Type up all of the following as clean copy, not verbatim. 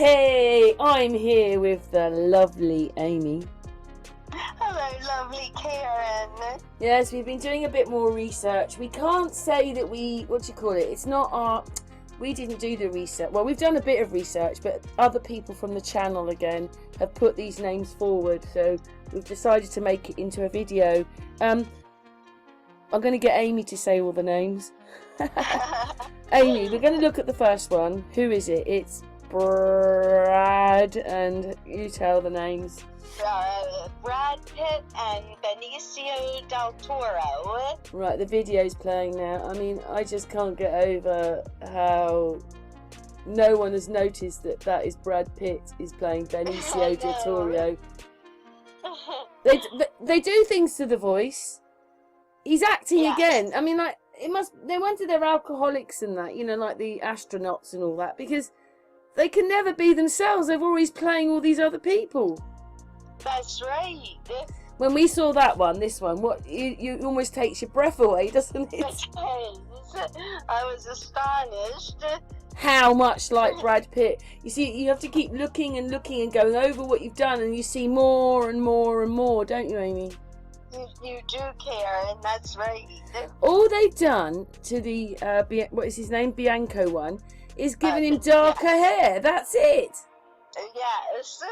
Hey, I'm here with the lovely Amy. Hello, lovely Karen. Yes, we've been doing a bit more research. We can't say that it's not our, we didn't do the research. Well, we've done a bit of research, but other people from the channel, again, have put these names forward. So we've decided to make it into a video. I'm going to get Amy to say all the names. Amy, we're going to look at the first one. Who is it? It's Brad, and you tell the names. Brad Pitt and Benicio del Torro. Right, the video's playing now. I mean, I just can't get over how no one has noticed that is Brad Pitt is playing Benicio del Torro. They do things to the voice. He's acting again. I mean, like, no wonder they're alcoholics and that, you know, like the astronauts and all that, because they can never be themselves. They're always playing all these other people. That's right. When we saw that one, this one, what you almost takes your breath away, doesn't it? I was astonished. How much like Brad Pitt. You see, you have to keep looking and looking and going over what you've done, and you see more and more and more, don't you, Amy? You do, Karen. That's right. All they've done to the what is his name, Bianco one, is giving him darker hair. That's it. Yes.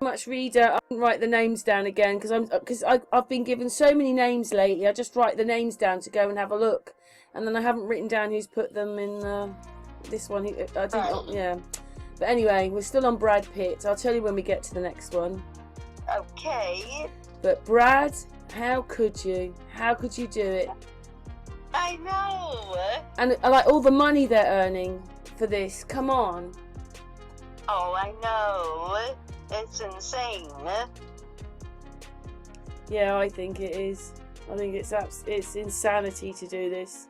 Much reader. I didn't write the names down again because I've been given so many names lately. I just write the names down to go and have a look, and then I haven't written down who's put them in this one. I didn't. Yeah. But anyway, we're still on Brad Pitt. I'll tell you when we get to the next one. Okay. But Brad, how could you? How could you do it? I know. And like all the money they're earning for this. Come on. Oh, I know. It's insane. Yeah, I think it is. I think it's insanity to do this.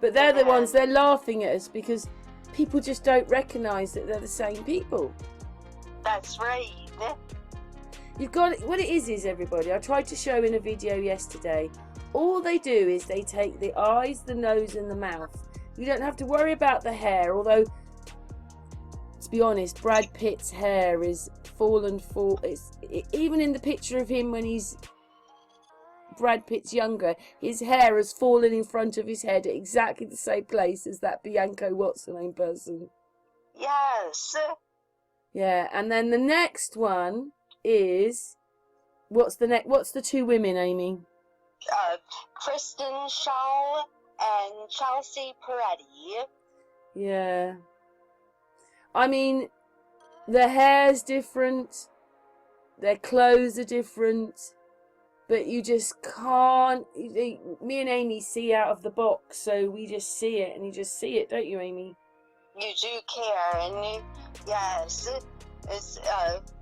But they're the ones, they're laughing at us because people just don't recognise that they're the same people. That's right. You've got what it is everybody. I tried to show in a video yesterday. All they do is they take the eyes, the nose and the mouth. You don't have to worry about the hair, although to be honest, Brad Pitt's hair is fallen for even in the picture of him when he's Brad Pitt's younger, his hair has fallen in front of his head at exactly the same place as that Bianco Watson person. Yes. Yeah, and then the next one is what's the two women, Amy? Kristen Schaal and Chelsea Peretti. Yeah. I mean, their hair's different, their clothes are different, but you just can't. Me and Amy see out of the box, so we just see it, and you just see it, don't you, Amy? You do, Karen. Yes. It's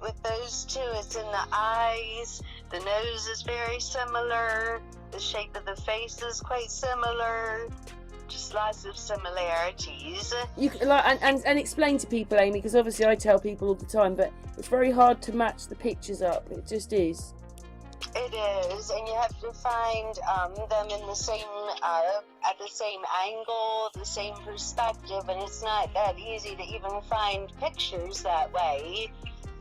with those two, it's in the eyes. The nose is very similar. The shape of the face is quite similar. Just lots of similarities. You like and explain to people, Amy, because obviously I tell people all the time, but it's very hard to match the pictures up. It just is. It is, and you have to find them in the same at the same angle, the same perspective, and it's not that easy to even find pictures that way.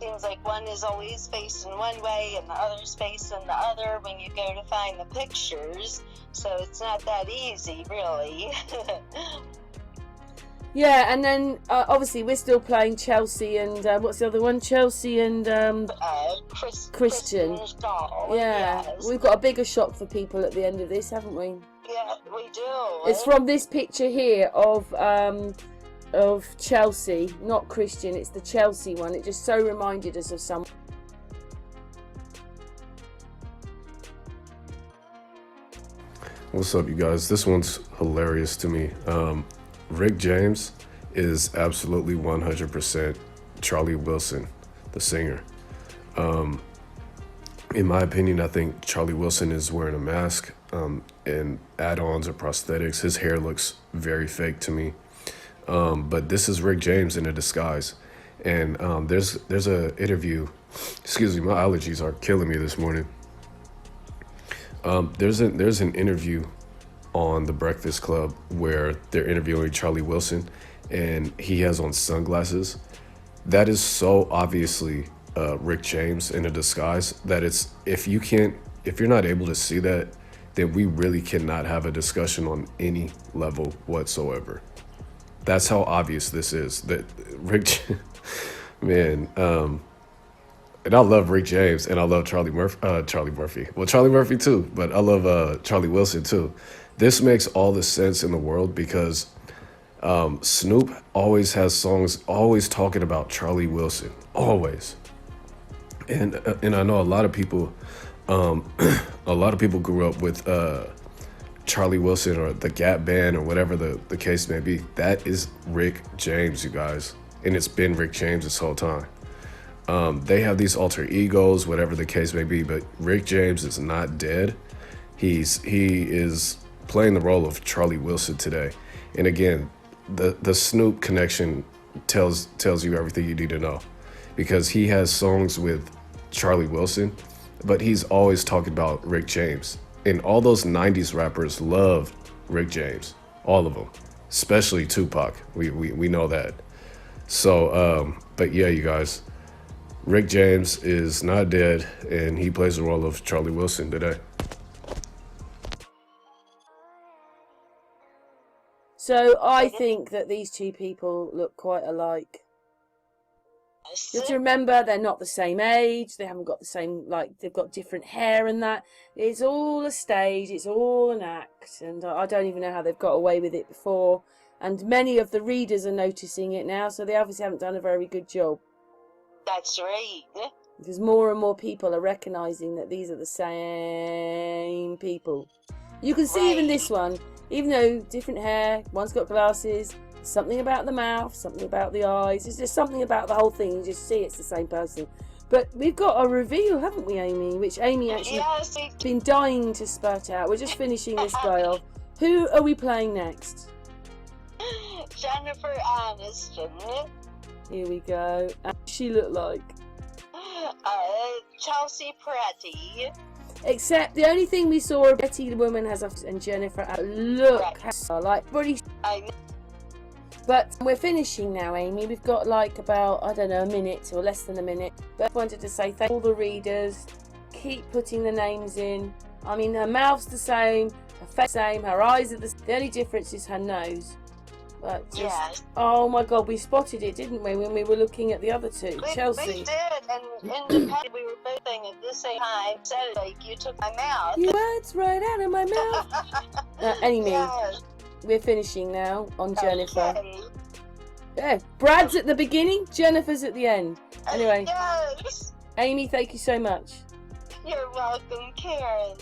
Seems like one is always facing one way and the other's facing the other when you go to find the pictures. So it's not that easy, really. Yeah, and then obviously we're still playing Chelsea and what's the other one? Chelsea and Kristen Schaal. Yeah, yes. We've got a bigger shock for people at the end of this, haven't we? Yeah, we do. It's from this picture here of Chelsea, not Christian. It's the Chelsea one. It just so reminded us of some. What's up, you guys? This one's hilarious to me. Rick James is absolutely 100% Charlie Wilson, the singer. In my opinion, I think Charlie Wilson is wearing a mask and add-ons or prosthetics. His hair looks very fake to me. But this is Rick James in a disguise. And there's a interview. Excuse me, my allergies are killing me this morning. There's an interview on The Breakfast Club where they're interviewing Charlie Wilson, and he has on sunglasses. That is so obviously Rick James in a disguise that if you're not able to see that, then we really cannot have a discussion on any level whatsoever. That's how obvious this is. That Rick, man, and I love Rick James and I love Charlie Murphy. Well, Charlie Murphy too, but I love Charlie Wilson too. This makes all the sense in the world because Snoop always has songs always talking about Charlie Wilson, always. And I know a lot of people grew up with Charlie Wilson or the Gap Band or whatever the case may be. That is Rick James, you guys, and it's been Rick James this whole time. They have these alter egos, whatever the case may be, but Rick James is not dead. He is playing the role of Charlie Wilson today. And again, the Snoop connection tells you everything you need to know, because he has songs with Charlie Wilson, but he's always talking about Rick James. And all those 90s rappers loved Rick James, all of them, especially Tupac. We know that. So, but yeah, you guys, Rick James is not dead, and he plays the role of Charlie Wilson today. So I think that these two people look quite alike. You have to remember, they're not the same age. They haven't got the same, they've got different hair and that. It's all a stage. It's all an act. And I don't even know how they've got away with it before. And many of the readers are noticing it now, so they obviously haven't done a very good job. That's right. Because more and more people are recognising that these are the same people. You can see even this one, even though different hair, one's got glasses, something about the mouth, something about the eyes. It's just something about the whole thing. You just see it's the same person. But we've got a reveal, haven't we, Amy? Which Amy actually has been dying to spurt out. We're just finishing this guy off. Who are we playing next? Jennifer Aniston. Here we go. And she looked like? Chelsea Peretti. Except the only thing we saw of Betty the woman has and Jennifer look like pretty. But we're finishing now, Amy. We've got about, I don't know, a minute or less than a minute. But I wanted to say thank all the readers. Keep putting the names in. I mean, her mouth's the same, her face the same, her eyes are the same. The only difference is her nose. But yes. Oh my God, we spotted it, didn't we, when we were looking at the other two? Chelsea. We did, and in the past we were both saying at the same time, said like you took my mouth. Your words right out of my mouth. Anyway. Yes. We're finishing now on Jennifer. Okay. Yeah, Brad's at the beginning, Jennifer's at the end. Anyway. Yes. Amy, thank you so much. You're welcome, Karen.